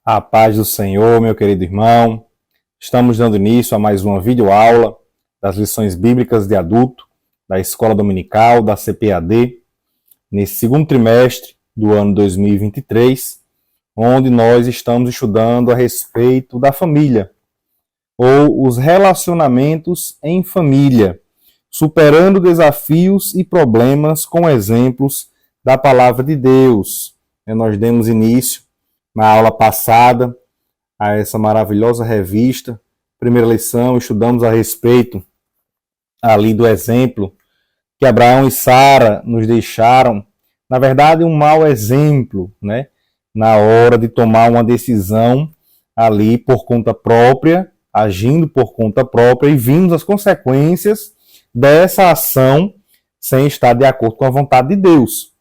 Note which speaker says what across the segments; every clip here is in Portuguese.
Speaker 1: A paz do Senhor, meu querido irmão. Estamos dando início a mais uma videoaula das lições bíblicas de adulto da Escola Dominical, da CPAD, nesse segundo trimestre do ano 2023, onde nós estamos estudando a respeito da família, ou os relacionamentos em família, superando desafios e problemas com exemplos da Palavra de Deus. Nós demos início na aula passada a essa maravilhosa revista. Primeira lição, estudamos a respeito ali do exemplo que Abraão e Sara nos deixaram. Na verdade, um mau exemplo, né? Na hora de tomar uma decisão ali por conta própria, agindo por conta própria, e vimos as consequências dessa ação sem estar de acordo com a vontade de Deus.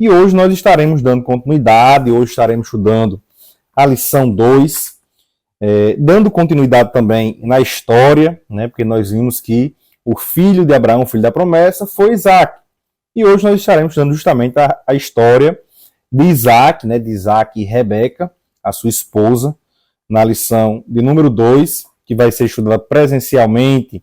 Speaker 1: E hoje nós estaremos dando continuidade, hoje estaremos estudando a lição 2, dando continuidade também na história, né, porque nós vimos que o filho de Abraão, o filho da promessa, foi Isaac. E hoje nós estaremos estudando justamente a história de Isaac, né, de Isaac e Rebeca, a sua esposa, na lição de número 2, que vai ser estudada presencialmente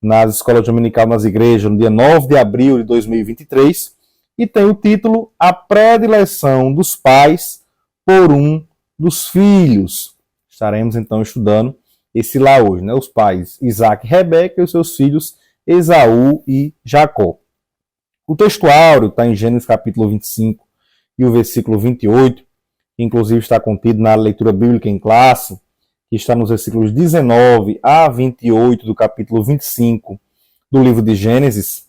Speaker 1: nas escolas dominicais, nas igrejas, no dia 9 de abril de 2023, e tem o título A Predileção dos Pais por um dos Filhos. Estaremos então estudando esse lá hoje, né? Os pais Isaac e Rebeca e os seus filhos Esaú e Jacó. O texto áureo está em Gênesis capítulo 25 e o versículo 28, que inclusive está contido na leitura bíblica em classe, que está nos versículos 19 a 28 do capítulo 25 do livro de Gênesis.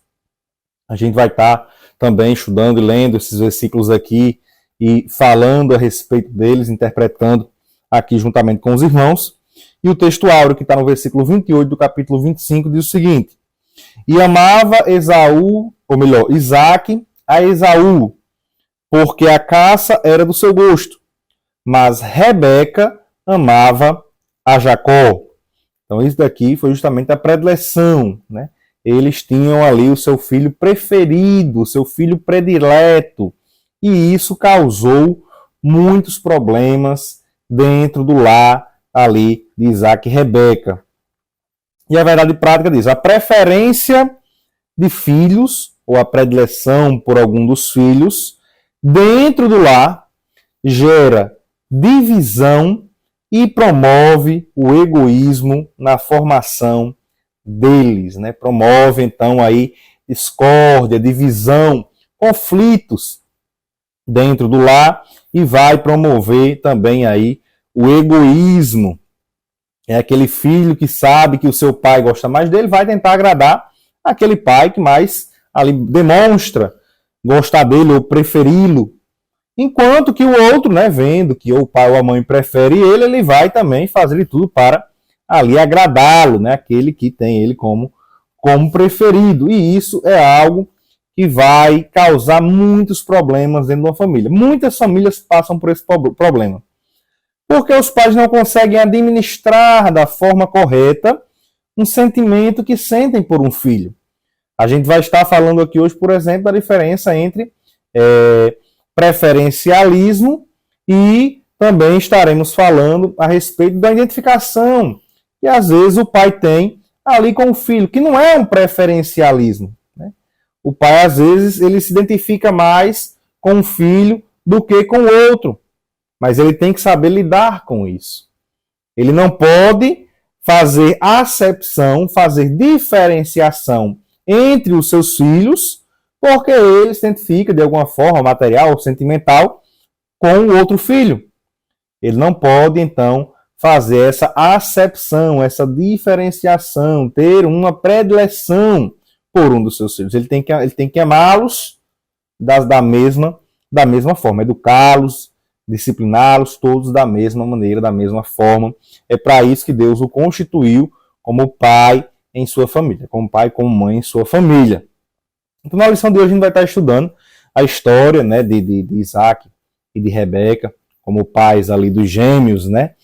Speaker 1: A gente vai estar também estudando e lendo esses versículos aqui e falando a respeito deles, interpretando aqui juntamente com os irmãos. E o texto áureo, que está no versículo 28 do capítulo 25, diz o seguinte: E amava Isaac a Esaú, porque a caça era do seu gosto, mas Rebeca amava a Jacó. Então isso daqui foi justamente a predileção, né? Eles tinham ali o seu filho preferido, o seu filho predileto, e isso causou muitos problemas dentro do lar ali de Isaac e Rebeca. E a verdade prática diz: a preferência de filhos, ou a predileção por algum dos filhos, dentro do lar, gera divisão e promove o egoísmo na formação deles, né? Promove então aí discórdia, divisão, conflitos dentro do lar, e vai promover também aí o egoísmo. É aquele filho que sabe que o seu pai gosta mais dele, vai tentar agradar aquele pai que mais ali demonstra gostar dele ou preferi-lo. Enquanto que o outro, né, vendo que o pai ou a mãe prefere ele, ele vai também fazer de tudo para ali agradá-lo, né, aquele que tem ele como preferido. E isso é algo que vai causar muitos problemas dentro de uma família. Muitas famílias passam por esse problema, porque os pais não conseguem administrar da forma correta um sentimento que sentem por um filho. A gente vai estar falando aqui hoje, por exemplo, da diferença entre preferencialismo, e também estaremos falando a respeito da identificação que às vezes o pai tem ali com o filho, que não é um preferencialismo, né? O pai, às vezes, ele se identifica mais com o filho do que com o outro, mas ele tem que saber lidar com isso. Ele não pode fazer acepção, fazer diferenciação entre os seus filhos, porque ele se identifica de alguma forma material ou sentimental com o outro filho. Ele não pode, então, fazer essa acepção, essa diferenciação, ter uma predileção por um dos seus filhos. Ele tem que amá-los da mesma forma, educá-los, discipliná-los todos da mesma maneira, da mesma forma. É para isso que Deus o constituiu como pai em sua família, como pai, como mãe em sua família. Então, na lição de hoje, a gente vai estar estudando a história, né, de Isaac e de Rebeca, como pais ali dos gêmeos, né,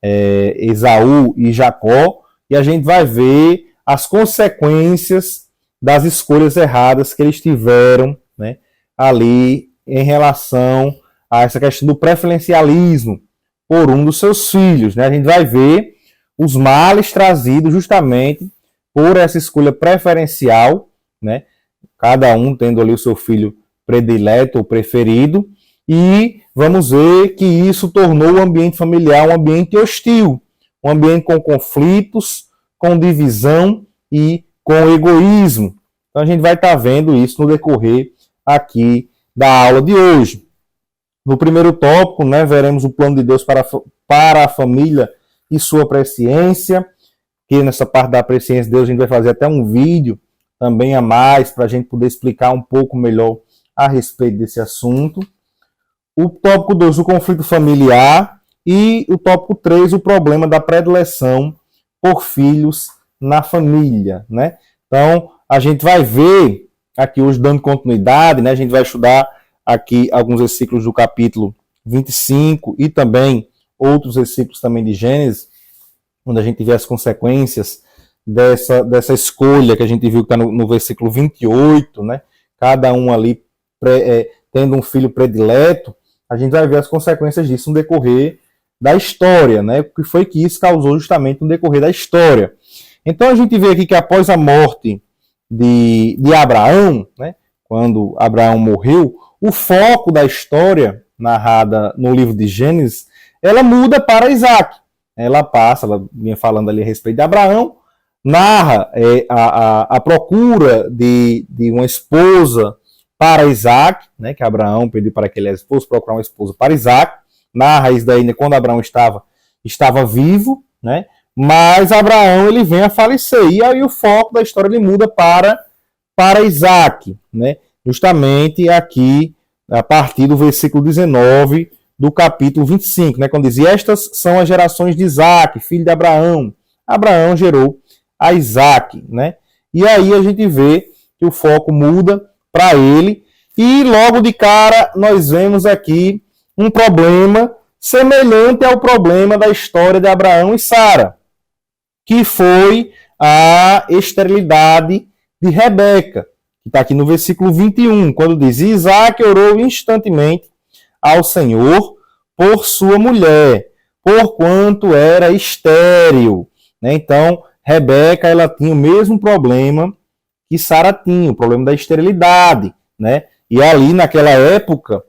Speaker 1: Esaú e Jacó, e a gente vai ver as consequências das escolhas erradas que eles tiveram, né, ali em relação a essa questão do preferencialismo por um dos seus filhos. Né? A gente vai ver os males trazidos justamente por essa escolha preferencial, né? Cada um tendo ali o seu filho predileto ou preferido, e vamos ver que isso tornou o ambiente familiar um ambiente hostil, um ambiente com conflitos, com divisão e com egoísmo. Então a gente vai estar vendo isso no decorrer aqui da aula de hoje. No primeiro tópico, né, veremos o plano de Deus para a família e sua presciência, que nessa parte da presciência de Deus a gente vai fazer até um vídeo também a mais, para a gente poder explicar um pouco melhor a respeito desse assunto. O tópico 2, o conflito familiar, e o tópico 3, o problema da predileção por filhos na família, né? Então, a gente vai ver aqui hoje, dando continuidade, né? A gente vai estudar aqui alguns versículos do capítulo 25 e também outros versículos também de Gênesis, onde a gente vê as consequências dessa escolha que a gente viu que está no versículo 28, né? Cada um ali tendo um filho predileto, a gente vai ver as consequências disso no decorrer da história, né? O que foi que isso causou justamente no decorrer da história. Então a gente vê aqui que após a morte de Abraão, né? Quando Abraão morreu, o foco da história narrada no livro de Gênesis, ela muda para Isaac. Ela vinha falando ali a respeito de Abraão, narra a procura de uma esposa para Isaac, né, que Abraão pediu para que ele fosse procurar uma esposa para Isaac, narra isso daí quando Abraão estava vivo, né, mas Abraão ele vem a falecer, e aí o foco da história ele muda para Isaac, né, justamente aqui a partir do versículo 19 do capítulo 25, né, quando diz: estas são as gerações de Isaac, filho de Abraão. Abraão gerou a Isaac, né? E aí a gente vê que o foco muda para ele, e logo de cara nós vemos aqui um problema semelhante ao problema da história de Abraão e Sara, que foi a esterilidade de Rebeca, que está aqui no versículo 21, quando diz: Isaac orou instantemente ao Senhor por sua mulher, porquanto era estéril. Né? Então, Rebeca ela tinha o mesmo problema que Sara tinha, o problema da esterilidade. Né? E ali, naquela época,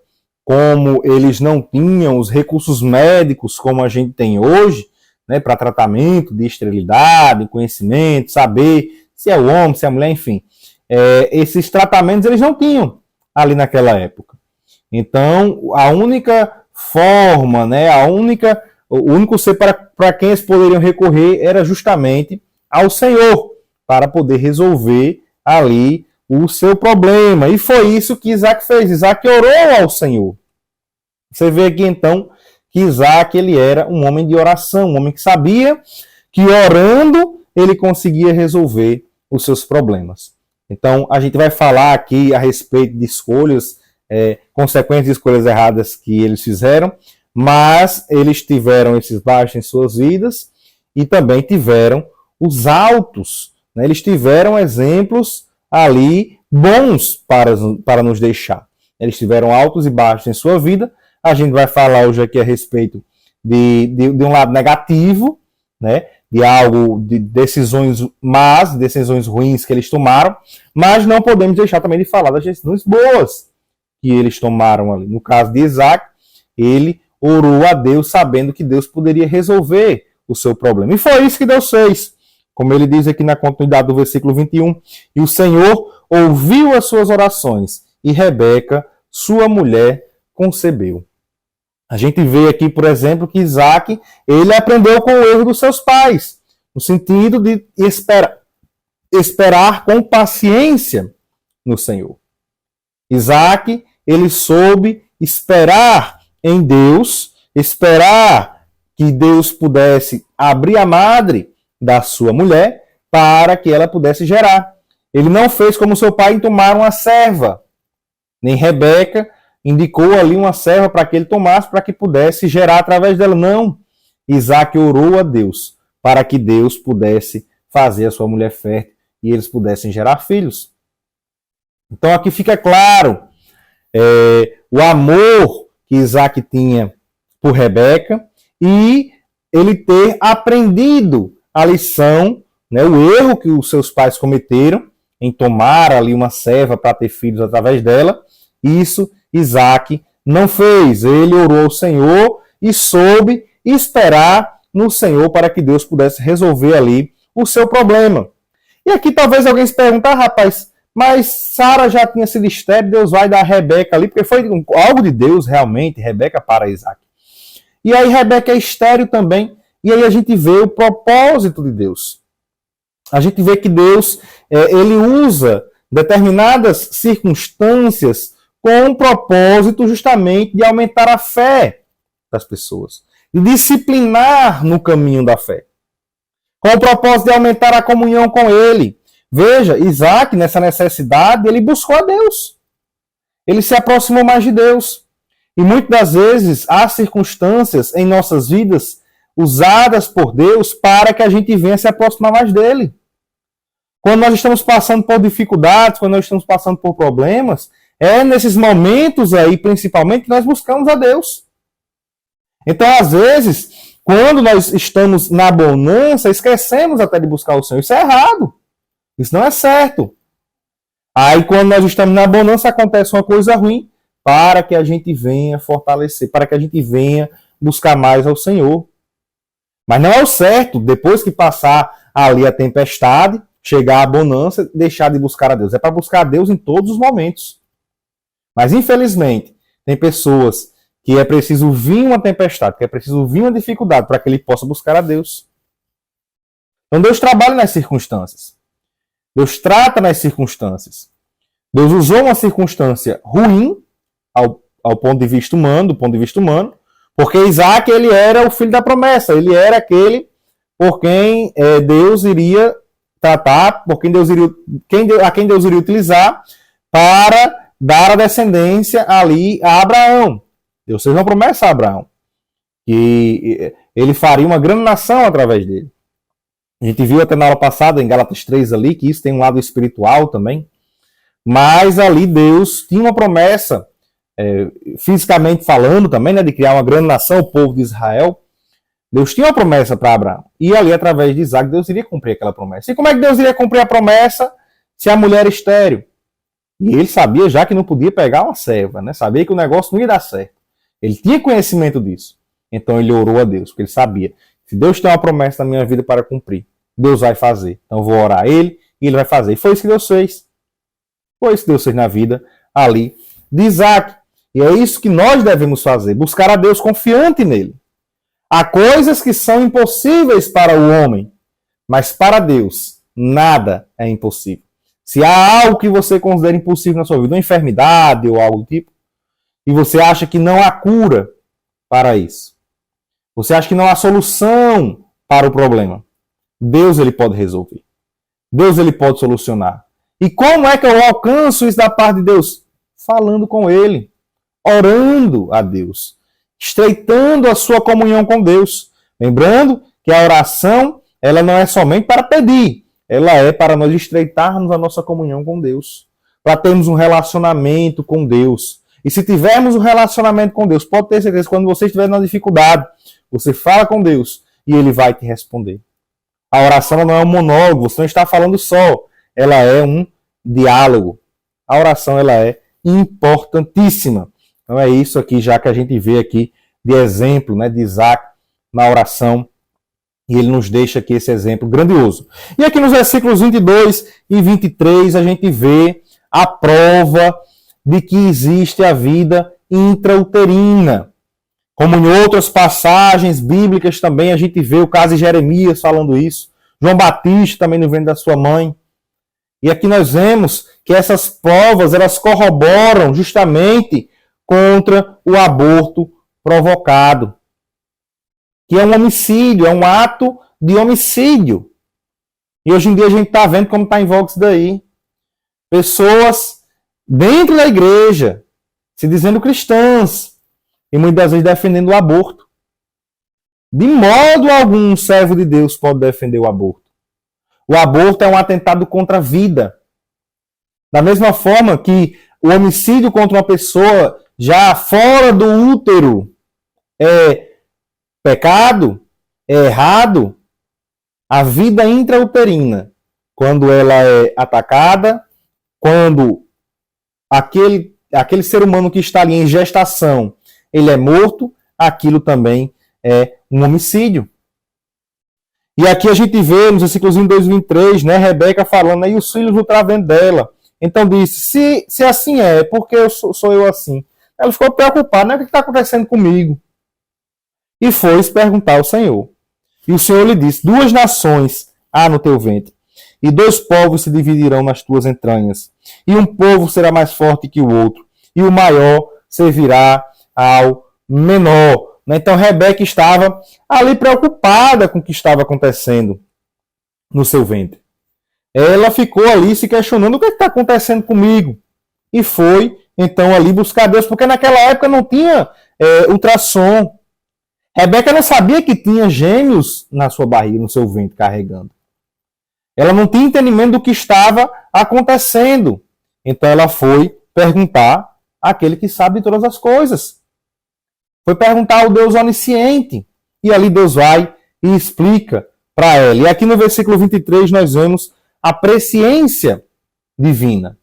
Speaker 1: como eles não tinham os recursos médicos como a gente tem hoje, né, para tratamento de esterilidade, conhecimento, saber se é o homem, se é a mulher, enfim. Esses tratamentos eles não tinham ali naquela época. Então, a única forma, né, o único ser para quem eles poderiam recorrer era justamente ao Senhor, para poder resolver ali o seu problema. E foi isso que Isaac fez. Isaac orou ao Senhor. Você vê aqui então que Isaac ele era um homem de oração, um homem que sabia que orando ele conseguia resolver os seus problemas. Então a gente vai falar aqui a respeito de escolhas, consequências de escolhas erradas que eles fizeram, mas eles tiveram esses baixos em suas vidas e também tiveram os altos. Né? Eles tiveram exemplos ali bons para nos deixar. Eles tiveram altos e baixos em sua vida. A gente vai falar hoje aqui a respeito de um lado negativo, né? De decisões más, decisões ruins que eles tomaram, mas não podemos deixar também de falar das decisões boas que eles tomaram ali. No caso de Isaac, ele orou a Deus sabendo que Deus poderia resolver o seu problema. E foi isso que Deus fez. Como ele diz aqui na continuidade do versículo 21, e o Senhor ouviu as suas orações, e Rebeca, sua mulher, concebeu. A gente vê aqui, por exemplo, que Isaac, ele aprendeu com o erro dos seus pais, no sentido de esperar com paciência no Senhor. Isaac, ele soube esperar em Deus, esperar que Deus pudesse abrir a madre da sua mulher para que ela pudesse gerar. Ele não fez como seu pai em tomar uma serva, nem Rebeca indicou ali uma serva para que ele tomasse, para que pudesse gerar através dela. Não. Isaac orou a Deus para que Deus pudesse fazer a sua mulher fértil e eles pudessem gerar filhos. Então aqui fica claro o amor que Isaac tinha por Rebeca e ele ter aprendido a lição, né, o erro que os seus pais cometeram em tomar ali uma serva para ter filhos através dela. Isso Isaac não fez. Ele orou ao Senhor e soube esperar no Senhor para que Deus pudesse resolver ali o seu problema. E aqui talvez alguém se pergunte, rapaz, mas Sara já tinha sido estéril, Deus vai dar a Rebeca ali, porque foi algo de Deus realmente, Rebeca para Isaac. E aí Rebeca é estéril também, e aí a gente vê o propósito de Deus. A gente vê que Deus, ele usa determinadas circunstâncias com o propósito justamente de aumentar a fé das pessoas, de disciplinar no caminho da fé, com o propósito de aumentar a comunhão com ele. Veja, Isaac, nessa necessidade, ele buscou a Deus. Ele se aproximou mais de Deus. E muitas das vezes há circunstâncias em nossas vidas usadas por Deus para que a gente venha se aproximar mais dele. Quando nós estamos passando por dificuldades, quando nós estamos passando por problemas, é nesses momentos aí, principalmente, que nós buscamos a Deus. Então, às vezes, quando nós estamos na bonança, esquecemos até de buscar o Senhor. Isso é errado. Isso não é certo. Aí, quando nós estamos na bonança, acontece uma coisa ruim para que a gente venha fortalecer, para que a gente venha buscar mais ao Senhor. Mas não é o certo, depois que passar ali a tempestade, chegar a bonança, deixar de buscar a Deus. É para buscar a Deus em todos os momentos. Mas, infelizmente, tem pessoas que é preciso vir uma tempestade, que é preciso vir uma dificuldade para que ele possa buscar a Deus. Então, Deus trabalha nas circunstâncias. Deus trata nas circunstâncias. Deus usou uma circunstância ruim, ao ponto de vista humano, do ponto de vista humano, porque Isaac, ele era o filho da promessa, ele era aquele por quem Deus iria tratar, por quem Deus iria, a quem Deus iria utilizar para dar a descendência ali a Abraão. Deus fez uma promessa a Abraão, que ele faria uma grande nação através dele. A gente viu até na aula passada, em Gálatas 3 ali, que isso tem um lado espiritual também, mas ali Deus tinha uma promessa, fisicamente falando também, né, de criar uma grande nação, o povo de Israel. Deus tinha uma promessa para Abraão. E ali, através de Isaac, Deus iria cumprir aquela promessa. E como é que Deus iria cumprir a promessa se a mulher era estéril? E ele sabia já que não podia pegar uma serva, né? Sabia que o negócio não ia dar certo. Ele tinha conhecimento disso. Então ele orou a Deus, porque ele sabia. Se Deus tem uma promessa na minha vida para cumprir, Deus vai fazer. Então eu vou orar a ele e ele vai fazer. E foi isso que Deus fez. Foi isso que Deus fez na vida ali de Isaac. E é isso que nós devemos fazer. Buscar a Deus confiante nele. Há coisas que são impossíveis para o homem, mas para Deus nada é impossível. Se há algo que você considera impossível na sua vida, uma enfermidade ou algo do tipo, e você acha que não há cura para isso, você acha que não há solução para o problema, Deus ele pode resolver. Deus ele pode solucionar. E como é que eu alcanço isso da parte de Deus? Falando com ele, orando a Deus, estreitando a sua comunhão com Deus. Lembrando que a oração, ela não é somente para pedir, ela é para nós estreitarmos a nossa comunhão com Deus, para termos um relacionamento com Deus. E se tivermos um relacionamento com Deus, pode ter certeza que quando você estiver na dificuldade, você fala com Deus e ele vai te responder. A oração não é um monólogo, você não está falando só, ela é um diálogo. A oração ela é importantíssima. Então é isso aqui já que a gente vê aqui de exemplo, né, de Isaac na oração. E ele nos deixa aqui esse exemplo grandioso. E aqui nos versículos 22 e 23 a gente vê a prova de que existe a vida intrauterina. Como em outras passagens bíblicas também a gente vê o caso de Jeremias falando isso. João Batista também no ventre da sua mãe. E aqui nós vemos que essas provas elas corroboram justamente contra o aborto provocado, que é um homicídio, é um ato de homicídio. E hoje em dia a gente está vendo como está em voga isso daí. Pessoas dentro da igreja, se dizendo cristãs, e muitas vezes defendendo o aborto. De modo algum, um servo de Deus pode defender o aborto. O aborto é um atentado contra a vida. Da mesma forma que o homicídio contra uma pessoa já fora do útero é pecado, é errado a vida intrauterina, quando ela é atacada, quando aquele ser humano que está ali em gestação, ele é morto, aquilo também é um homicídio. E aqui a gente vê, nos versículos 22 e 23, né, Rebeca falando, e os filhos lutravam dela. Então disse, se assim é, porque sou eu assim? Ela ficou preocupada, né? O que está acontecendo comigo? E foi perguntar ao Senhor. E o Senhor lhe disse, 2 nações há no teu ventre, e 2 povos se dividirão nas tuas entranhas. E um povo será mais forte que o outro, e o maior servirá ao menor. Então Rebeca estava ali preocupada com o que estava acontecendo no seu ventre. Ela ficou ali se questionando o que está acontecendo comigo. E foi, então, ali buscar Deus, porque naquela época não tinha ultrassom. Rebeca não sabia que tinha gêmeos na sua barriga, no seu ventre, carregando. Ela não tinha entendimento do que estava acontecendo. Então ela foi perguntar àquele que sabe de todas as coisas. Foi perguntar ao Deus onisciente. E ali Deus vai e explica para ela. E aqui no versículo 23 nós vemos a presciência divina.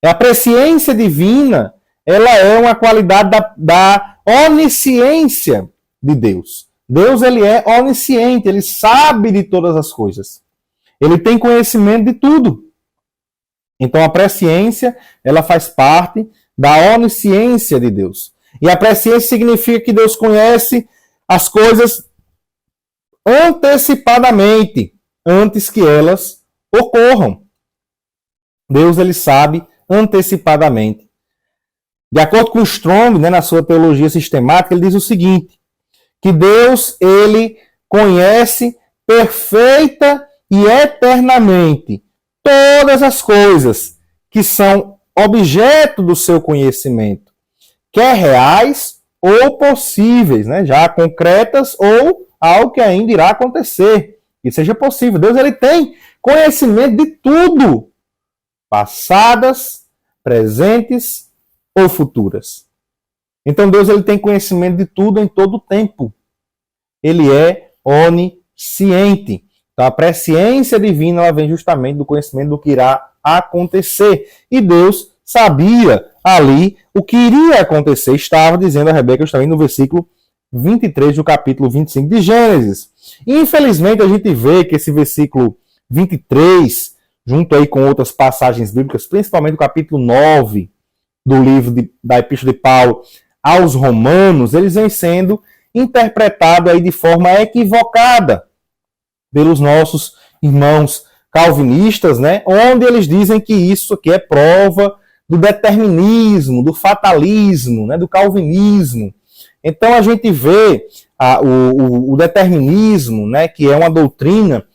Speaker 1: A presciência divina, ela é uma qualidade da onisciência de Deus. Deus, ele é onisciente, ele sabe de todas as coisas. Ele tem conhecimento de tudo. Então a presciência, ela faz parte da onisciência de Deus. E a presciência significa que Deus conhece as coisas antecipadamente, antes que elas ocorram. Deus, ele sabe antecipadamente. De acordo com Strong, né, na sua teologia sistemática, ele diz o seguinte, que Deus, ele conhece perfeita e eternamente todas as coisas que são objeto do seu conhecimento, quer reais ou possíveis, né, já concretas ou algo que ainda irá acontecer, que seja possível. Deus, ele tem conhecimento de tudo, passadas, presentes ou futuras. Então Deus, ele tem conhecimento de tudo em todo o tempo. Ele é onisciente. Então a presciência divina, ela vem justamente do conhecimento do que irá acontecer. E Deus sabia ali o que iria acontecer. Estava dizendo a Rebeca justamente no versículo 23 do capítulo 25 de Gênesis. E, infelizmente a gente vê que esse versículo 23, junto aí com outras passagens bíblicas, principalmente o capítulo 9 do livro da Epístola de Paulo aos Romanos, eles vêm sendo interpretados aí de forma equivocada pelos nossos irmãos calvinistas, né? Onde eles dizem que isso aqui é prova do determinismo, do fatalismo, né? Do calvinismo. Então a gente vê o determinismo, né? Que é uma doutrina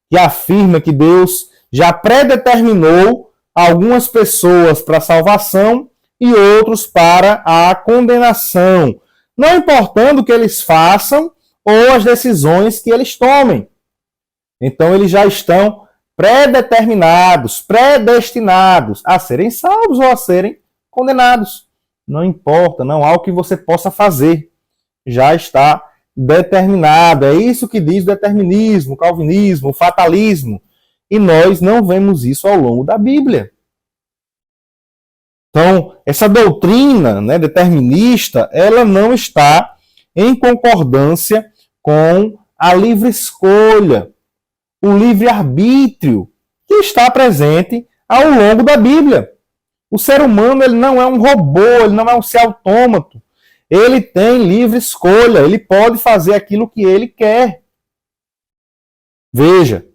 Speaker 1: que afirma que Deus já predeterminou algumas pessoas para a salvação e outros para a condenação, não importando o que eles façam ou as decisões que eles tomem. Então eles já estão predeterminados, predestinados a serem salvos ou a serem condenados. Não importa, não há o que você possa fazer. Já está determinado. É isso que diz o determinismo, o calvinismo, o fatalismo. E nós não vemos isso ao longo da Bíblia. Então, essa doutrina, né, determinista, ela não está em concordância com a livre escolha, o livre-arbítrio que está presente ao longo da Bíblia. O ser humano, ele não é um robô, ele não é um ser autômato. Ele tem livre escolha, ele pode fazer aquilo que ele quer. Veja,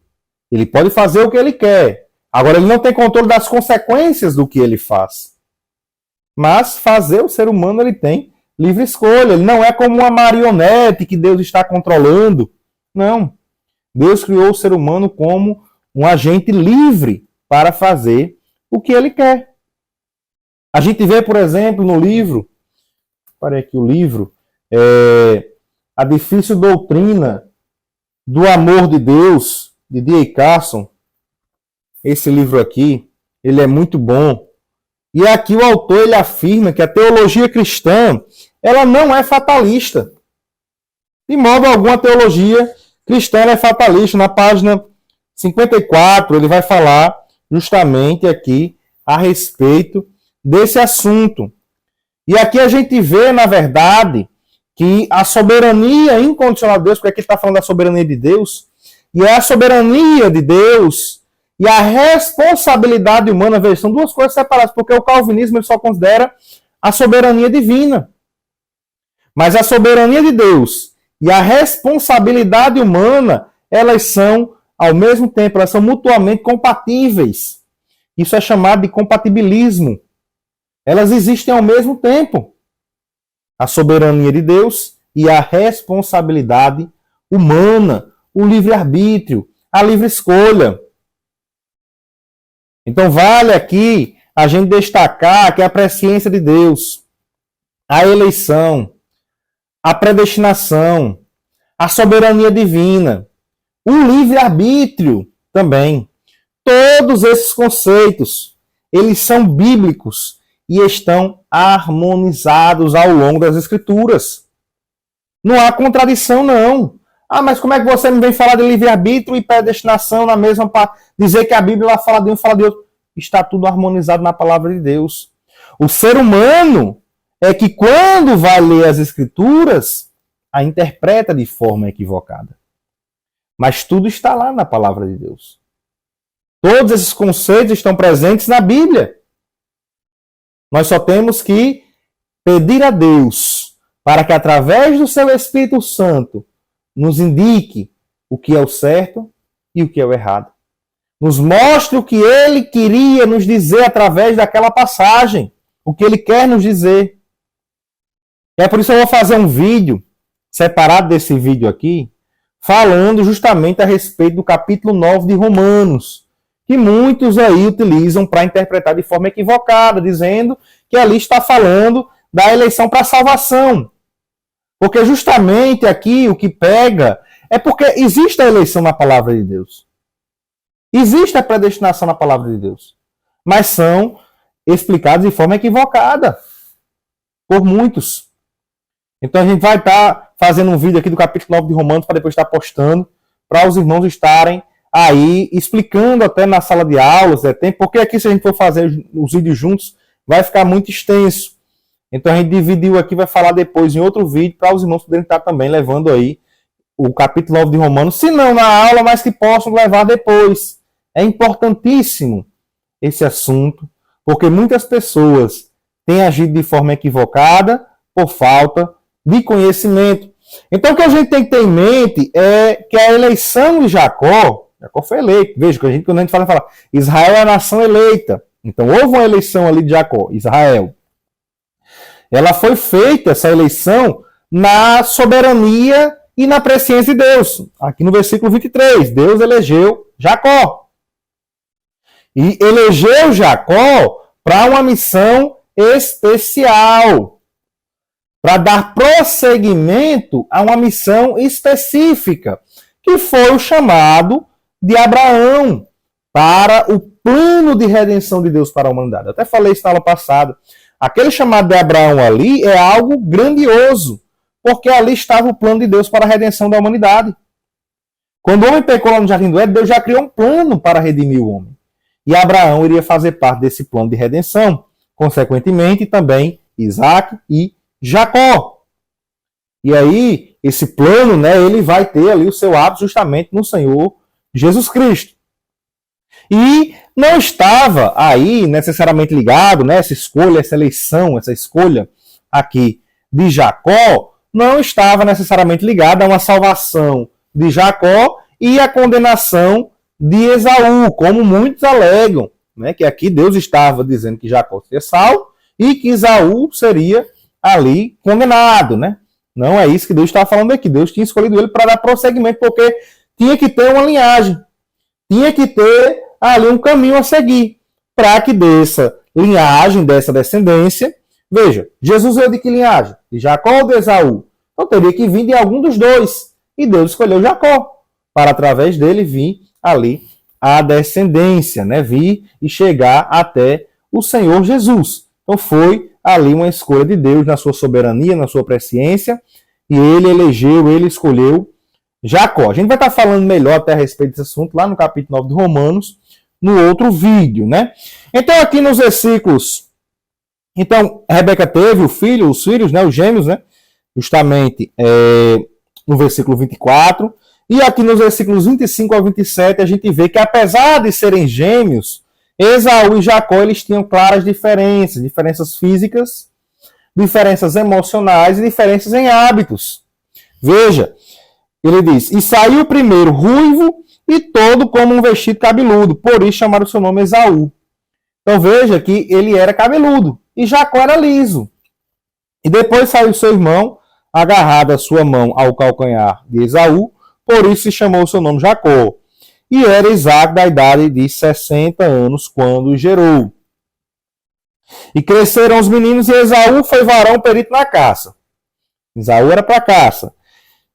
Speaker 1: ele pode fazer o que ele quer. Agora, ele não tem controle das consequências do que ele faz. Mas fazer, o ser humano, ele tem livre escolha. Ele não é como uma marionete que Deus está controlando. Não. Deus criou o ser humano como um agente livre para fazer o que ele quer. A gente vê, por exemplo, no livro, parei aqui o livro, A Difícil Doutrina do Amor de Deus, de D.A. Carson. Esse livro aqui, ele é muito bom. E aqui o autor, ele afirma que a teologia cristã, ela não é fatalista. De modo algum, a teologia cristã é fatalista. Na página 54, ele vai falar justamente aqui a respeito desse assunto. E aqui a gente vê, na verdade, que a soberania incondicional de Deus, porque aqui está falando da soberania de Deus, e é a soberania de Deus e a responsabilidade humana, veja, são duas coisas separadas, porque o calvinismo ele só considera a soberania divina. Mas a soberania de Deus e a responsabilidade humana, elas são, ao mesmo tempo, elas são mutuamente compatíveis. Isso é chamado de compatibilismo. Elas existem ao mesmo tempo. A soberania de Deus e a responsabilidade humana, o livre-arbítrio, a livre escolha. Então vale aqui a gente destacar que a presciência de Deus, a eleição, a predestinação, a soberania divina, o livre-arbítrio também. Todos esses conceitos, eles são bíblicos e estão harmonizados ao longo das Escrituras. Não há contradição, não. Ah, mas como é que você me vem falar de livre-arbítrio e predestinação na mesma parte? Dizer que a Bíblia fala de um, fala de outro. Está tudo harmonizado na palavra de Deus. O ser humano é que quando vai ler as Escrituras, a interpreta de forma equivocada. Mas tudo está lá na palavra de Deus. Todos esses conceitos estão presentes na Bíblia. Nós só temos que pedir a Deus para que, através do seu Espírito Santo, nos indique o que é o certo e o que é o errado. Nos mostre o que Ele queria nos dizer através daquela passagem, o que Ele quer nos dizer. É por isso que eu vou fazer um vídeo, separado desse vídeo aqui, falando justamente a respeito do capítulo 9 de Romanos, que muitos aí utilizam para interpretar de forma equivocada, dizendo que ali está falando da eleição para a salvação. Porque justamente aqui o que pega é porque existe a eleição na palavra de Deus. Existe a predestinação na palavra de Deus. Mas são explicados de forma equivocada por muitos. Então a gente vai estar fazendo um vídeo aqui do capítulo 9 de Romanos para depois estar postando, para os irmãos estarem aí explicando até na sala de aulas, porque aqui se a gente for fazer os vídeos juntos, vai ficar muito extenso. Então a gente dividiu aqui, vai falar depois em outro vídeo, para os irmãos poderem estar também levando aí o capítulo 9 de Romanos, se não na aula, mas que possam levar depois. É importantíssimo esse assunto, porque muitas pessoas têm agido de forma equivocada por falta de conhecimento. Então o que a gente tem que ter em mente é que a eleição de Jacó foi eleito. Veja, quando a gente fala Israel é a nação eleita. Então houve uma eleição ali de Jacó, Israel. Ela foi feita, essa eleição, na soberania e na presciência de Deus. Aqui no versículo 23, Deus elegeu Jacó. E elegeu Jacó para uma missão especial, para dar prosseguimento a uma missão específica, que foi o chamado de Abraão para o plano de redenção de Deus para a humanidade. Eu até falei isso na aula passada. Aquele chamado de Abraão ali é algo grandioso, porque ali estava o plano de Deus para a redenção da humanidade. Quando o homem pecou lá no Jardim do Éden, Deus já criou um plano para redimir o homem. E Abraão iria fazer parte desse plano de redenção. Consequentemente, também Isaac e Jacó. E aí, esse plano, ele vai ter ali o seu ápice justamente no Senhor Jesus Cristo. E não estava aí necessariamente ligado, essa escolha, essa eleição, essa escolha aqui de Jacó, não estava necessariamente ligada a uma salvação de Jacó e a condenação de Esaú, como muitos alegam, que aqui Deus estava dizendo que Jacó seria salvo e que Esaú seria ali condenado, Não é isso que Deus estava falando aqui. Deus tinha escolhido ele para dar prosseguimento, porque tinha que ter uma linhagem, tinha que ter ali um caminho a seguir, para que dessa linhagem, dessa descendência, veja, Jesus veio de que linhagem? De Jacó ou de Esaú? Então teria que vir de algum dos dois. E Deus escolheu Jacó, para através dele vir ali a descendência, vir e chegar até o Senhor Jesus. Então foi ali uma escolha de Deus na sua soberania, na sua presciência, e ele elegeu, ele escolheu Jacó. A gente vai estar falando melhor até a respeito desse assunto lá no capítulo 9 de Romanos, no outro vídeo, né? Então, aqui nos versículos... Então, Rebeca teve os filhos, né, os gêmeos, né? Justamente no versículo 24. E aqui nos versículos 25 ao 27, a gente vê que apesar de serem gêmeos, Esaú e Jacó, eles tinham claras diferenças físicas, diferenças emocionais e diferenças em hábitos. Veja, ele diz, e saiu o primeiro ruivo e todo como um vestido cabeludo, por isso chamaram o seu nome Esaú. Então veja que ele era cabeludo e Jacó era liso. E depois saiu seu irmão, agarrado a sua mão ao calcanhar de Esaú, por isso se chamou o seu nome Jacó. E era Isaac da idade de 60 anos quando o gerou. E cresceram os meninos e Esaú foi varão perito na caça. Esaú era para caça.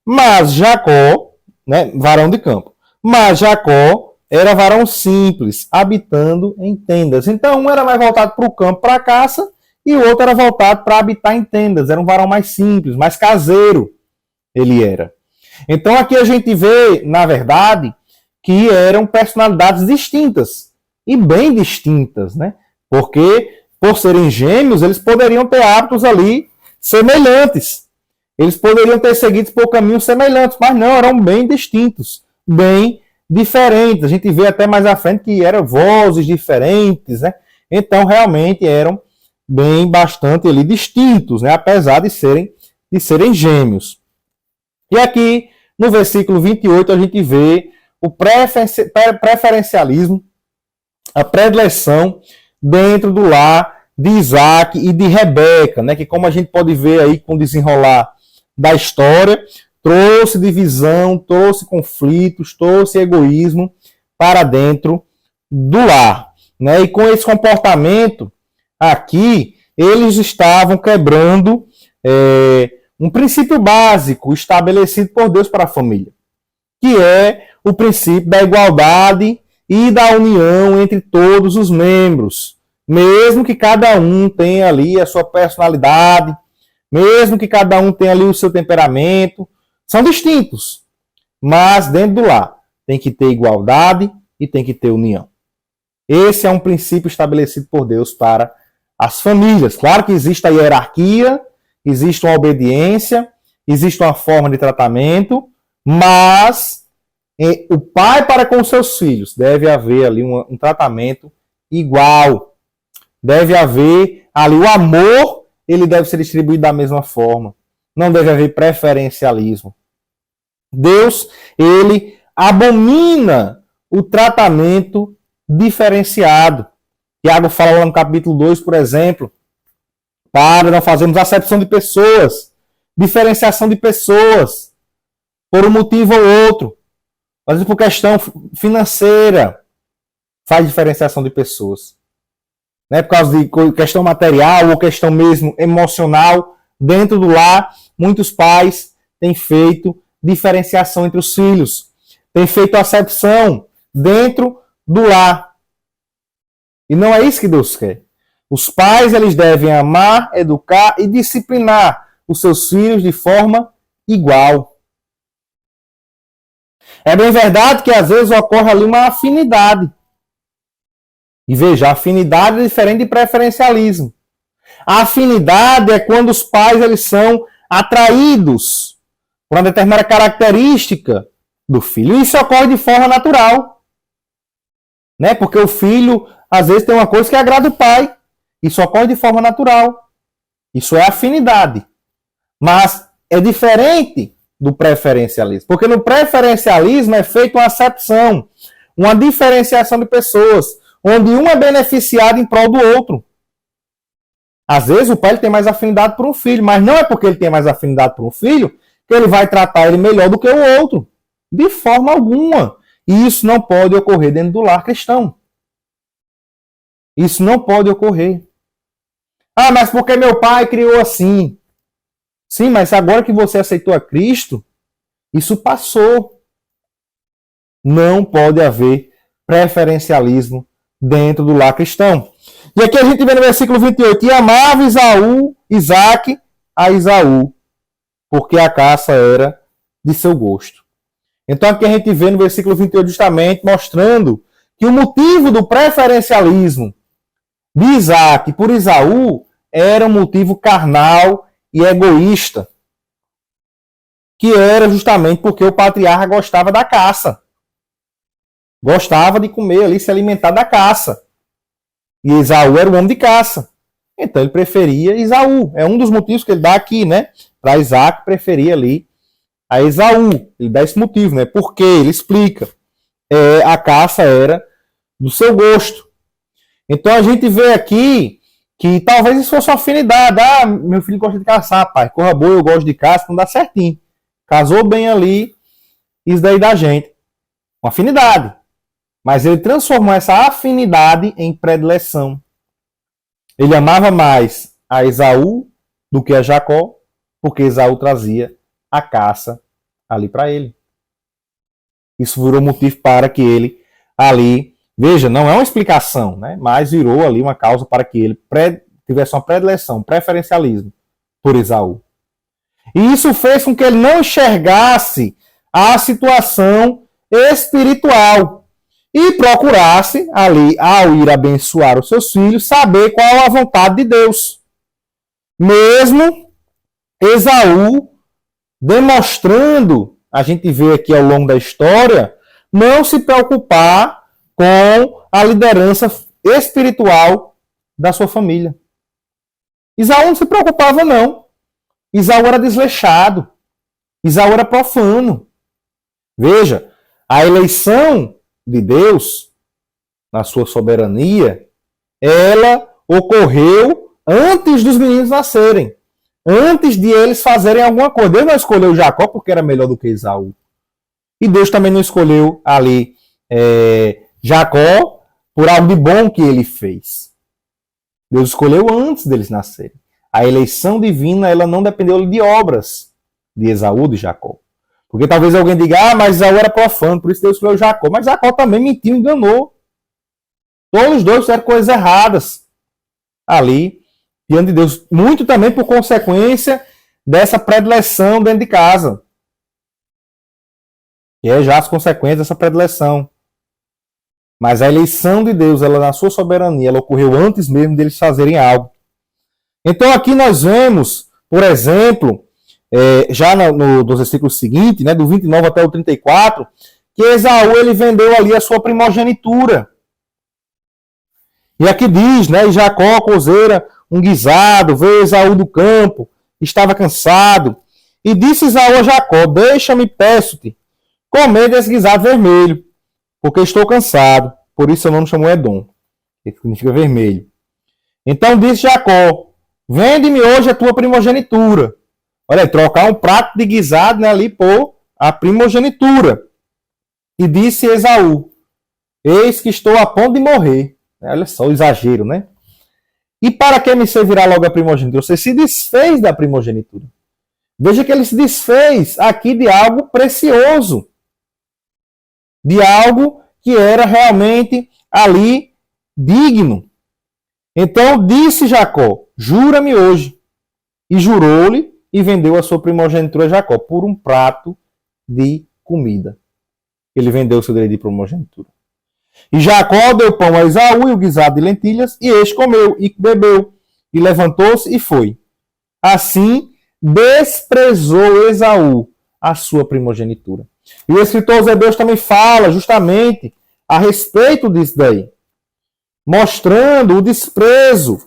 Speaker 1: Mas Jacó, né, varão de campo. Mas Jacó era varão simples, habitando em tendas. Então um era mais voltado para o campo, para a caça, e o outro era voltado para habitar em tendas. Era um varão mais simples, mais caseiro ele era. Então aqui a gente vê, na verdade, que eram personalidades distintas, e bem distintas, né? Porque, por serem gêmeos, eles poderiam ter hábitos ali semelhantes. Eles poderiam ter seguido por caminhos semelhantes, mas não, eram bem distintos, bem diferentes. A gente vê até mais à frente que eram vozes diferentes, né? Então, realmente, eram bastante ali distintos, né? Apesar de serem gêmeos. E aqui, no versículo 28, a gente vê o preferencialismo, a predileção dentro do lar de Isaac e de Rebeca, né? Que, como a gente pode ver aí com o desenrolar da história, trouxe divisão, trouxe conflitos, trouxe egoísmo para dentro do lar, né? E com esse comportamento aqui, eles estavam quebrando um princípio básico estabelecido por Deus para a família, que é o princípio da igualdade e da união entre todos os membros, mesmo que cada um tenha ali a sua personalidade, mesmo que cada um tenha ali o seu temperamento, são distintos, mas dentro do lar tem que ter igualdade e tem que ter união. Esse é um princípio estabelecido por Deus para as famílias. Claro que existe a hierarquia, existe uma obediência, existe uma forma de tratamento, mas o pai para com seus filhos deve haver ali um tratamento igual. Deve haver ali o amor, ele deve ser distribuído da mesma forma. Não deve haver preferencialismo. Deus, ele abomina o tratamento diferenciado. Tiago fala lá no capítulo 2, por exemplo, para não fazermos acepção de pessoas, diferenciação de pessoas, por um motivo ou outro. Às vezes por questão financeira, faz diferenciação de pessoas. Né? Por causa de questão material ou questão mesmo emocional, dentro do lar, muitos pais têm feito diferenciação entre os filhos, têm feito acepção dentro do lar. E não é isso que Deus quer. Os pais, eles devem amar, educar e disciplinar os seus filhos de forma igual. É bem verdade que às vezes ocorre ali uma afinidade. E veja, afinidade é diferente de preferencialismo. A afinidade é quando os pais eles são atraídos por uma determinada característica do filho. E isso ocorre de forma natural. Né? Porque o filho, às vezes, tem uma coisa que agrada o pai. Isso ocorre de forma natural. Isso é afinidade. Mas é diferente do preferencialismo. Porque no preferencialismo é feita uma acepção, uma diferenciação de pessoas, onde um é beneficiado em prol do outro. Às vezes o pai ele tem mais afinidade por um filho, mas não é porque ele tem mais afinidade por um filho que ele vai tratar ele melhor do que o outro. De forma alguma. E isso não pode ocorrer dentro do lar cristão. Isso não pode ocorrer. Ah, mas porque meu pai criou assim. Sim, mas agora que você aceitou a Cristo, isso passou. Não pode haver preferencialismo dentro do lar cristão. E aqui a gente vê no versículo 28, e amava Isaac a Esaú. porque a caça era de seu gosto. Então aqui a gente vê no versículo 28 justamente mostrando que o motivo do preferencialismo de Isaac por Esaú era um motivo carnal e egoísta, que era justamente porque o patriarca gostava da caça. Gostava de comer ali, se alimentar da caça. E Esaú era o homem de caça. Então ele preferia Esaú. É um dos motivos que ele dá aqui, né? Para Isaac preferir ali a Esaú. Ele dá esse motivo, né? Porque ele explica. A caça era do seu gosto. Então a gente vê aqui que talvez isso fosse uma afinidade. Ah, meu filho gosta de caçar, pai. Corra boa, eu gosto de caça, não dá certinho. Casou bem ali, isso daí da gente. Uma afinidade. Mas ele transformou essa afinidade em predileção. Ele amava mais a Esaú do que a Jacó, porque Esaú trazia a caça ali para ele. Isso virou motivo para que ele ali, veja, não é uma explicação, né? Mas virou ali uma causa para que ele tivesse uma predileção, um preferencialismo por Esaú. E isso fez com que ele não enxergasse a situação espiritual e procurasse ali, ao ir abençoar os seus filhos, saber qual a vontade de Deus. Mesmo Esaú demonstrando, a gente vê aqui ao longo da história, não se preocupar com a liderança espiritual da sua família. Esaú não se preocupava, não. Esaú era desleixado. Esaú era profano. Veja, a eleição de Deus, na sua soberania, ela ocorreu antes dos meninos nascerem. Antes de eles fazerem alguma coisa. Deus não escolheu Jacó porque era melhor do que Esaú. E Deus também não escolheu ali Jacó por algo de bom que ele fez. Deus escolheu antes deles nascerem. A eleição divina, ela não dependeu de obras de Esaú, de Jacó. Porque talvez alguém diga, mas Esaú era profano, por isso Deus escolheu Jacó. Mas Jacó também mentiu e enganou. Todos os dois fizeram coisas erradas ali, diante de Deus. Muito também por consequência dessa predileção dentro de casa. E é já as consequências dessa predileção. Mas a eleição de Deus, ela na sua soberania, ela ocorreu antes mesmo deles fazerem algo. Então aqui nós vemos, por exemplo, já nos versículos seguintes, né, do 29 até o 34, que Esaú ele vendeu ali a sua primogenitura. E aqui diz, né, Jacó cozeira um guisado, veio Esaú do campo, estava cansado, e disse Esaú a Jacó, deixa-me, peço-te, comer desse guisado vermelho, porque estou cansado, por isso seu nome chamou Edom, que significa vermelho. Então disse Jacó, vende-me hoje a tua primogenitura. Olha aí, trocar um prato de guisado, né, ali por a primogenitura. E disse Esaú, eis que estou a ponto de morrer. Olha só o exagero, né? E para que me servirá logo a primogenitura? Você se desfez da primogenitura. Veja que ele se desfez aqui de algo precioso. De algo que era realmente ali digno. Então disse Jacó, jura-me hoje. E jurou-lhe e vendeu a sua primogenitura a Jacó por um prato de comida. Ele vendeu o seu direito de primogenitura. E Jacó deu pão a Esaú e o guisado de lentilhas, e este comeu e bebeu, e levantou-se e foi. Assim, desprezou Esaú a sua primogenitura. E o escritor aos Hebreus também fala justamente a respeito disso daí, mostrando o desprezo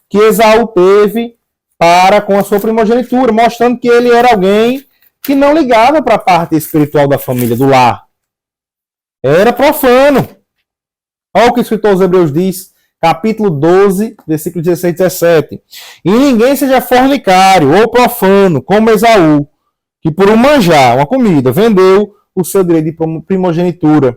Speaker 1: que Esaú teve para com a sua primogenitura, mostrando que ele era alguém que não ligava para a parte espiritual da família, do lar. Era profano. Olha o que o escritor aos Hebreus diz, capítulo 12, versículo 16 e 17. E ninguém seja fornicário ou profano, como Esaú, que por um manjar, uma comida, vendeu o seu direito de primogenitura.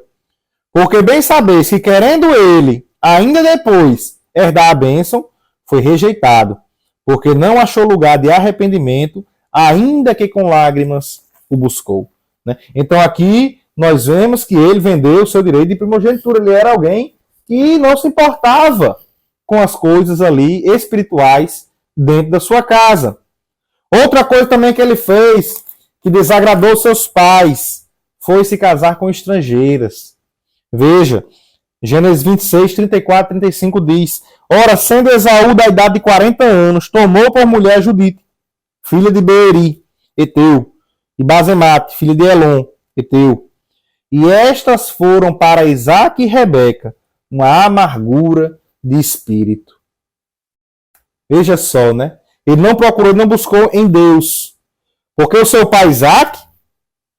Speaker 1: Porque bem sabeis que querendo ele, ainda depois, herdar a bênção, foi rejeitado, porque não achou lugar de arrependimento, ainda que com lágrimas o buscou. Né? Então aqui nós vemos que ele vendeu o seu direito de primogenitura. Ele era alguém que não se importava com as coisas ali espirituais dentro da sua casa. Outra coisa também que ele fez, que desagradou seus pais, foi se casar com estrangeiras. Veja, Gênesis 26, 34, 35 diz: Ora, sendo Esaú da idade de 40 anos, tomou por mulher Judite, filha de Beeri, Eteu, e Basemate, filha de Elon, Eteu. E estas foram para Isaque e Rebeca uma amargura de espírito. Veja só, né? Ele não procurou, não buscou em Deus. Porque o seu pai Isaque,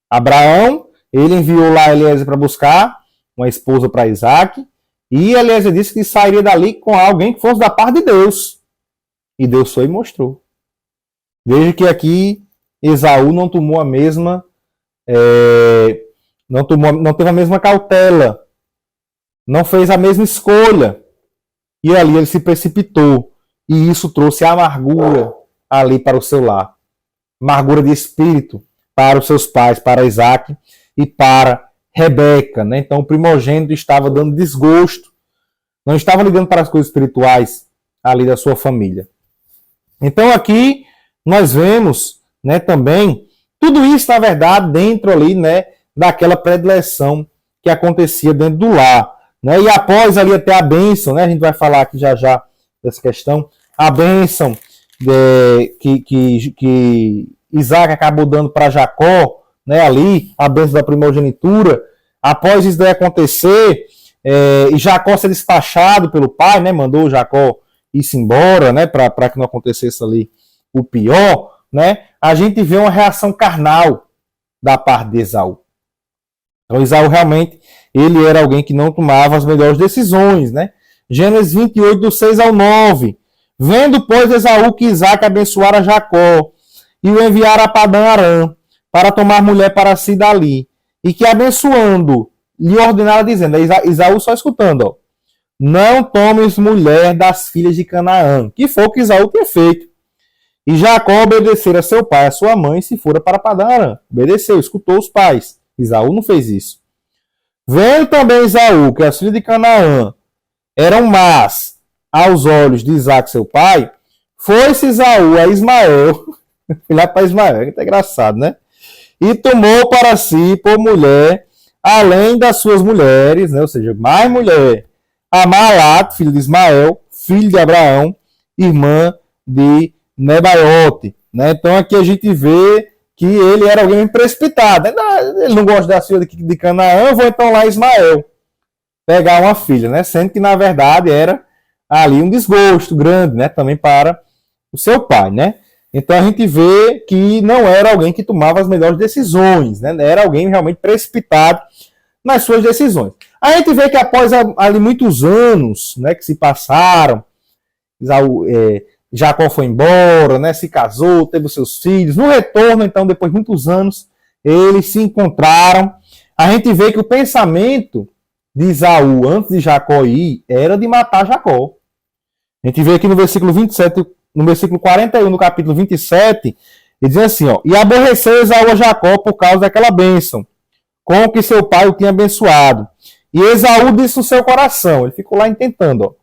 Speaker 1: Abraão, ele enviou lá Eliezer para buscar uma esposa para Isaque. E Eliezer disse que sairia dali com alguém que fosse da parte de Deus. E Deus foi e mostrou. Veja que aqui Esaú não tomou a mesma... não teve a mesma cautela. Não fez a mesma escolha. E ali ele se precipitou. E isso trouxe amargura ali para o seu lar. Amargura de espírito para os seus pais, para Isaque e para Rebeca. Né? Então o primogênito estava dando desgosto. Não estava ligando para as coisas espirituais ali da sua família. Então aqui nós vemos, né, também tudo isso, na verdade, dentro ali, né, daquela predileção que acontecia dentro do lar. Né? E após ali até a bênção, né, a gente vai falar aqui já já dessa questão, a bênção que Isaac acabou dando para Jacó, né, ali, a bênção da primogenitura. Após isso daí acontecer, e Jacó ser despachado pelo pai, né, mandou Jacó ir-se embora, né, para que não acontecesse ali o pior, né, a gente vê uma reação carnal da parte de Esaú. Então Esaú realmente, ele era alguém que não tomava as melhores decisões, né? Gênesis 28, do 6 ao 9. Vendo, pois, Esaú que Isaque abençoara Jacó e o enviara a Padã Arã para tomar mulher para si dali, e que abençoando lhe ordenara dizendo, Esaú só escutando, ó, não tomes mulher das filhas de Canaã, que foi o que Esaú tinha feito. E Jacó obedecera a seu pai, a sua mãe, se fora para Padã Arã. Obedeceu, escutou os pais. Esaú não fez isso. Vendo também Esaú que as filhas de Canaã eram más aos olhos de Isaque, seu pai, foi-se Esaú a Ismael, filha para Ismael, que é engraçado, né? E tomou para si por mulher, além das suas mulheres, né? Ou seja, mais mulher, a Maalat, filho de Ismael, filho de Abraão, irmã de Nebaiote. Né? Então aqui a gente vê que ele era alguém precipitado. Ele não gosta da filha de Canaã, vou então lá Ismael pegar uma filha, né? Sendo que na verdade era ali um desgosto grande, né? Também para o seu pai, né? Então a gente vê que não era alguém que tomava as melhores decisões, né? Era alguém realmente precipitado nas suas decisões. A gente vê que após ali muitos anos, né, que se passaram, Jacó foi embora, né, se casou, teve os seus filhos. No retorno, então, depois de muitos anos, eles se encontraram. A gente vê que o pensamento de Esaú, antes de Jacó ir, era de matar Jacó. A gente vê aqui no versículo 27, no versículo 41, no capítulo 27, ele diz assim, ó, e aborreceu Esaú a Jacó por causa daquela bênção, com o que seu pai o tinha abençoado. E Esaú disse no seu coração, ele ficou lá intentando, ó,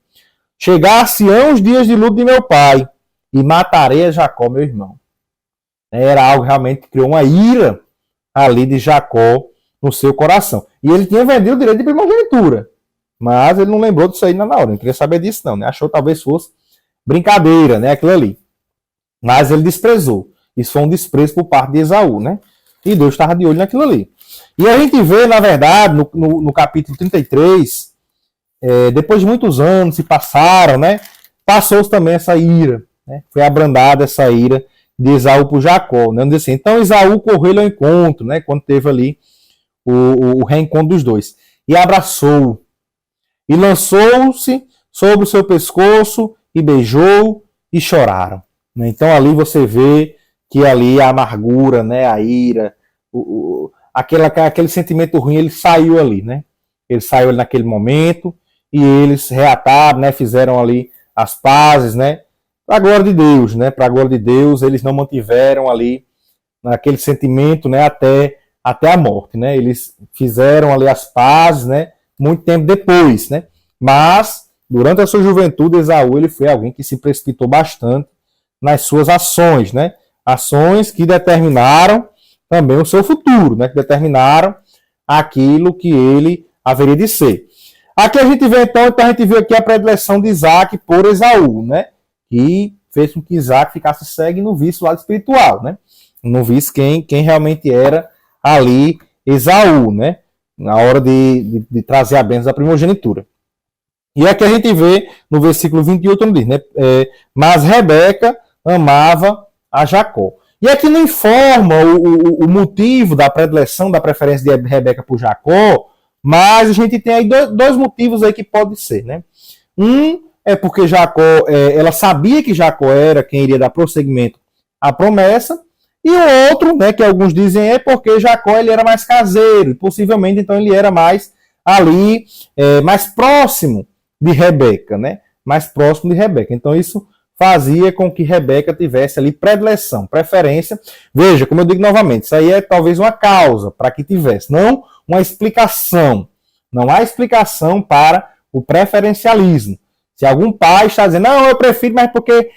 Speaker 1: chegar-se-ão os dias de luto de meu pai, e matarei a Jacó, meu irmão. Era algo realmente que criou uma ira ali de Jacó no seu coração. E ele tinha vendido o direito de primogenitura. Mas ele não lembrou disso aí na hora, não queria saber disso não, né? Achou talvez fosse brincadeira, né? Aquilo ali. Mas ele desprezou. Isso foi um desprezo por parte de Esaú, né? E Deus estava de olho naquilo ali. E a gente vê, na verdade, no capítulo 33, depois de muitos anos se passaram, né? Passou-se também essa ira, né? Foi abrandada essa ira de Esaú por Jacó, né? Assim, então Esaú correu ao encontro, né? Quando teve ali o reencontro dos dois. E abraçou. E lançou-se sobre o seu pescoço e beijou e choraram. Né? Então ali você vê que ali a amargura, né? A ira, aquele sentimento ruim, ele saiu ali, né? Ele saiu ali naquele momento e eles reataram, né? Fizeram ali as pazes, né? Para a glória de Deus, né? Para a glória de Deus, eles não mantiveram ali naquele sentimento, né? Até a morte, né? Eles fizeram ali as pazes, né? Muito tempo depois, né? Mas durante a sua juventude, Esaú, ele foi alguém que se precipitou bastante nas suas ações, né? Ações que determinaram também o seu futuro, né? Que determinaram aquilo que ele haveria de ser. Aqui a gente vê, então a gente vê aqui a predileção de Isaac por Esaú, né? Que fez com que Isaac ficasse cego e não visse o lado espiritual, né? Não visse quem realmente era ali Esaú, né? Na hora de trazer a bênção da primogenitura. E aqui a gente vê no versículo 28, onde diz, né? Mas Rebeca amava a Jacó. E aqui não informa o motivo da predileção, da preferência de Rebeca por Jacó, mas a gente tem aí dois motivos aí que pode ser, né? Um é porque Jacó, ela sabia que Jacó era quem iria dar prosseguimento à promessa, e o outro, né, que alguns dizem, é porque Jacó ele era mais caseiro, e possivelmente então ele era mais ali, mais próximo de Rebeca, né? Mais próximo de Rebeca. Então isso fazia com que Rebeca tivesse ali predileção, preferência. Veja, como eu digo novamente, isso aí é talvez uma causa para que tivesse, não uma explicação. Não há explicação para o preferencialismo. Se algum pai está dizendo, não, eu prefiro, mas porque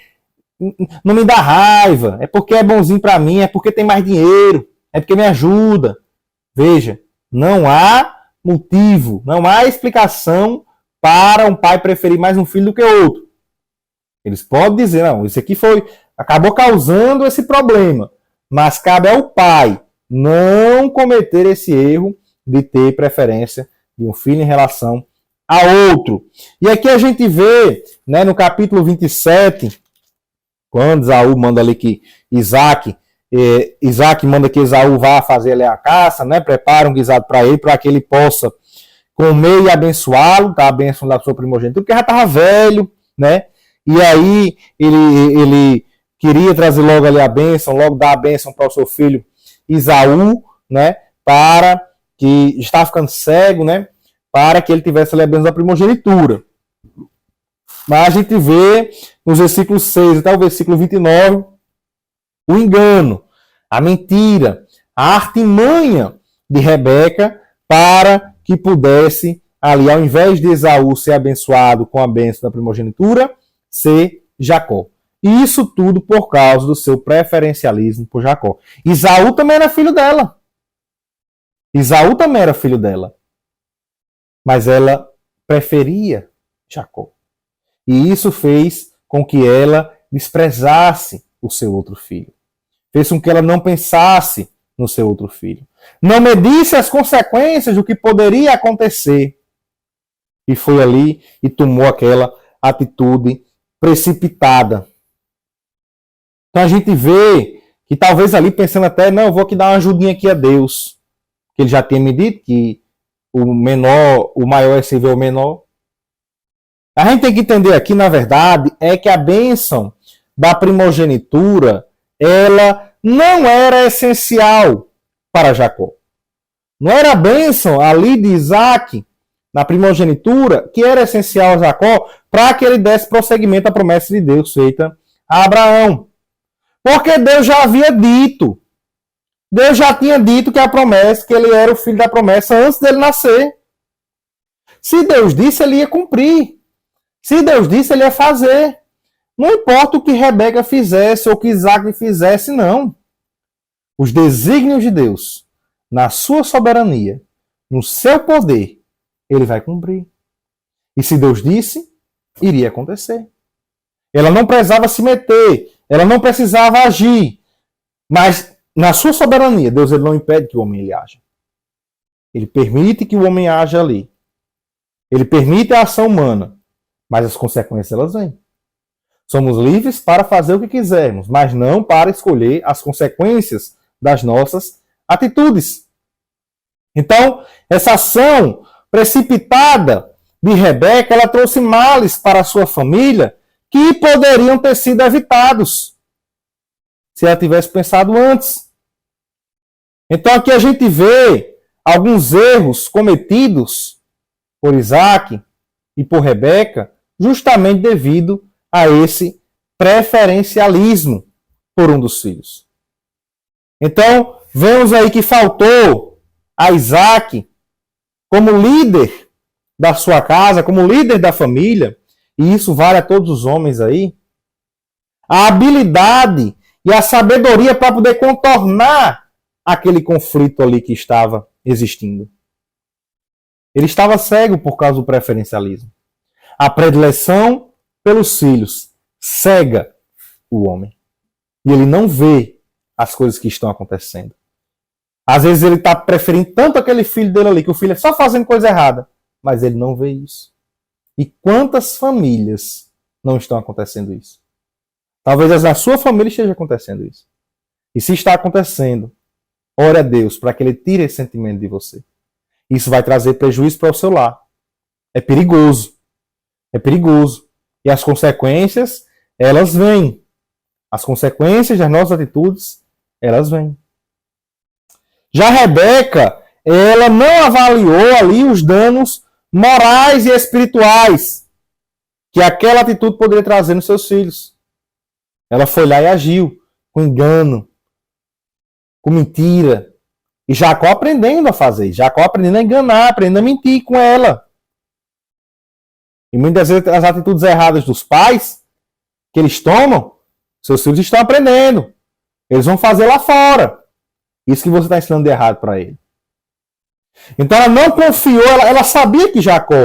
Speaker 1: não me dá raiva, é porque é bonzinho para mim, é porque tem mais dinheiro, é porque me ajuda. Veja, não há motivo, não há explicação para um pai preferir mais um filho do que outro. Eles podem dizer, não, isso aqui acabou causando esse problema, mas cabe ao pai não cometer esse erro de ter preferência de um filho em relação a outro. E aqui a gente vê, né, no capítulo 27, quando Esaú manda ali que Isaac manda que Esaú vá fazer ali a caça, né, prepara um guisado para ele, para que ele possa comer e abençoá-lo, tá, a bênção da sua primogenitura, porque já estava velho, né, e aí ele queria trazer logo ali a bênção, logo dar a bênção para o seu filho Esaú, né, para que estava ficando cego, né, para que ele tivesse ali a bênção da primogenitura. Mas a gente vê nos versículos 6 até o versículo 29 o engano, a mentira, a artimanha de Rebeca para que pudesse ali, ao invés de Esaú ser abençoado com a bênção da primogenitura, ser Jacó. E isso tudo por causa do seu preferencialismo por Jacó. Esaú também era filho dela. Esaú também era filho dela. Mas ela preferia Jacó. E isso fez com que ela desprezasse o seu outro filho. Fez com que ela não pensasse no seu outro filho. Não medisse as consequências do que poderia acontecer. E foi ali e tomou aquela atitude precipitada. Então a gente vê que talvez ali pensando até, não, eu vou aqui dar uma ajudinha aqui a Deus. Que ele já tinha me dito que o maior é servir ao menor. A gente tem que entender aqui, na verdade, é que a bênção da primogenitura, ela não era essencial para Jacó. Não era a bênção ali de Isaac, na primogenitura, que era essencial a Jacó para que ele desse prosseguimento à promessa de Deus feita a Abraão. Porque Deus já havia dito. Deus já tinha dito que a promessa, que ele era o filho da promessa antes dele nascer. Se Deus disse, ele ia cumprir. Se Deus disse, ele ia fazer. Não importa o que Rebeca fizesse ou o que Isaac fizesse, não. Os desígnios de Deus, na sua soberania, no seu poder, ele vai cumprir. E se Deus disse, iria acontecer. Ela não precisava se meter, ela não precisava agir. Mas, na sua soberania, Deus ele não impede que o homem ele haja. Ele permite que o homem haja ali. Ele permite a ação humana. Mas as consequências elas vêm. Somos livres para fazer o que quisermos, mas não para escolher as consequências das nossas atitudes. Então, essa ação precipitada de Rebeca, ela trouxe males para a sua família que poderiam ter sido evitados se ela tivesse pensado antes. Então, aqui a gente vê alguns erros cometidos por Isaac e por Rebeca, justamente devido a esse preferencialismo por um dos filhos. Então, vemos aí que faltou a Isaac, como líder da sua casa, como líder da família, e isso vale a todos os homens aí, a habilidade e a sabedoria para poder contornar aquele conflito ali que estava existindo. Ele estava cego por causa do preferencialismo. A predileção pelos filhos cega o homem. E ele não vê as coisas que estão acontecendo. Às vezes ele está preferindo tanto aquele filho dele ali, que o filho é só fazendo coisa errada, mas ele não vê isso. E quantas famílias não estão acontecendo isso? Talvez na sua família esteja acontecendo isso. E se está acontecendo, ore a Deus para que Ele tire esse sentimento de você. Isso vai trazer prejuízo para o seu lar. É perigoso. É perigoso. E as consequências, elas vêm. As consequências das nossas atitudes, elas vêm. Já Rebeca, ela não avaliou ali os danos morais e espirituais que aquela atitude poderia trazer nos seus filhos. Ela foi lá e agiu com engano, com mentira. E Jacó aprendendo a fazer. Jacó aprendendo a enganar, aprendendo a mentir com ela. E muitas vezes as atitudes erradas dos pais que eles tomam, seus filhos estão aprendendo. Eles vão fazer lá fora. Isso que você está ensinando de errado para ele. Então ela não confiou, ela sabia que Jacó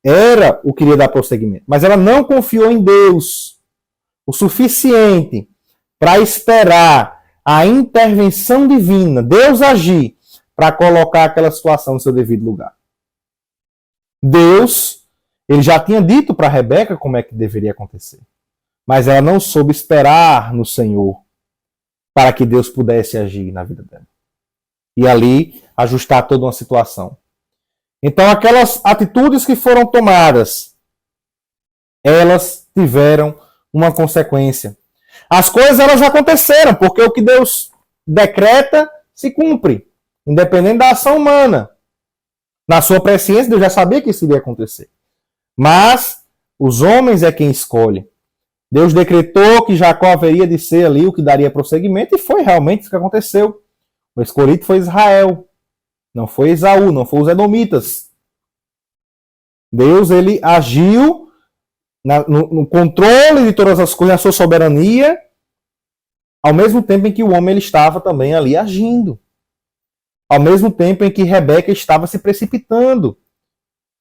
Speaker 1: era o que iria dar prosseguimento, mas ela não confiou em Deus o suficiente para esperar a intervenção divina, Deus agir, para colocar aquela situação no seu devido lugar. Deus, ele já tinha dito para Rebeca como é que deveria acontecer, mas ela não soube esperar no Senhor para que Deus pudesse agir na vida dela. E ali ajustar toda uma situação. Então aquelas atitudes que foram tomadas, elas tiveram uma consequência. As coisas elas aconteceram, porque o que Deus decreta se cumpre, independente da ação humana. Na sua presciência, Deus já sabia que isso iria acontecer. Mas os homens é quem escolhe. Deus decretou que Jacó haveria de ser ali o que daria prosseguimento, e foi realmente isso que aconteceu. O escolhido foi Israel, não foi Esaú, não foi os edomitas. Deus, ele agiu no controle de todas as coisas, na sua soberania, ao mesmo tempo em que o homem ele estava também ali agindo. Ao mesmo tempo em que Rebeca estava se precipitando,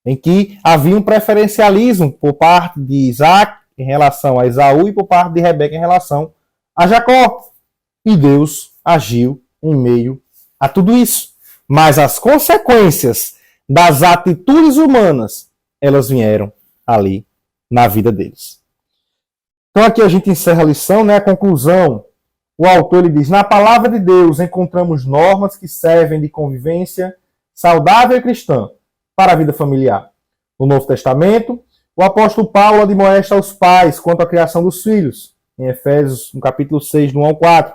Speaker 1: em que havia um preferencialismo por parte de Isaac em relação a Esaú e por parte de Rebeca em relação a Jacó. E Deus agiu em meio a tudo isso. Mas as consequências das atitudes humanas, elas vieram ali na vida deles. Então aqui a gente encerra a lição, né? A conclusão. O autor ele diz: na palavra de Deus encontramos normas que servem de convivência saudável e cristã para a vida familiar. No Novo Testamento, o apóstolo Paulo admoesta aos pais quanto à criação dos filhos, em Efésios, no capítulo 6, do 1 ao 4.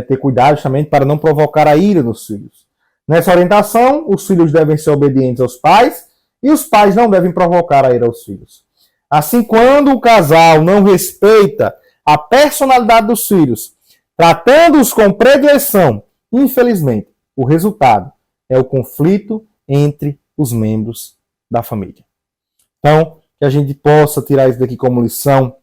Speaker 1: Ter cuidado justamente para não provocar a ira dos filhos. Nessa orientação, os filhos devem ser obedientes aos pais e os pais não devem provocar a ira aos filhos. Assim, quando o casal não respeita a personalidade dos filhos, tratando-os com predileção, infelizmente, o resultado é o conflito entre os membros da família. Então, que a gente possa tirar isso daqui como lição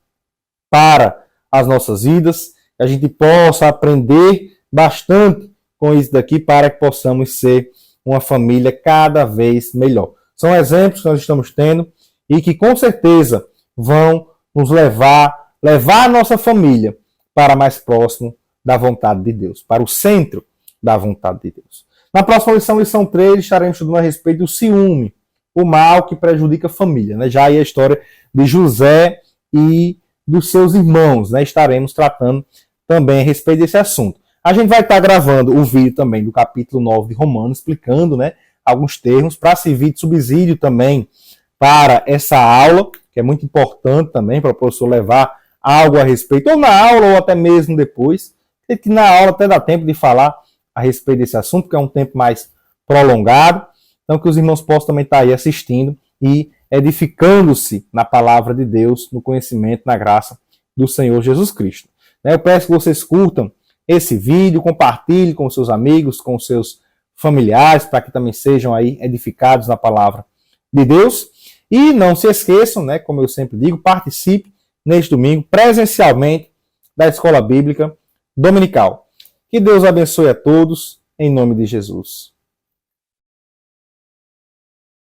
Speaker 1: para as nossas vidas, que a gente possa aprender bastante com isso daqui para que possamos ser uma família cada vez melhor. São exemplos que nós estamos tendo e que com certeza vão nos levar a nossa família para mais próximo da vontade de Deus, para o centro da vontade de Deus. Na próxima lição, lição 3, estaremos estudando a respeito do ciúme, o mal que prejudica a família. Né? Já aí a história de José e dos seus irmãos. Né? Estaremos tratando também a respeito desse assunto. A gente vai estar gravando o vídeo também do capítulo 9 de Romanos, explicando, né, alguns termos, para servir de subsídio também para essa aula, que é muito importante também para o professor levar algo a respeito, ou na aula, ou até mesmo depois, que na aula até dá tempo de falar a respeito desse assunto, que é um tempo mais prolongado, então que os irmãos possam também estar aí assistindo e edificando-se na palavra de Deus, no conhecimento, na graça do Senhor Jesus Cristo. Eu peço que vocês curtam esse vídeo, compartilhem com seus amigos, com seus familiares, para que também sejam aí edificados na palavra de Deus. E não se esqueçam, né, como eu sempre digo, participe neste domingo presencialmente da Escola Bíblica dominical. Que Deus abençoe a todos, em nome de Jesus.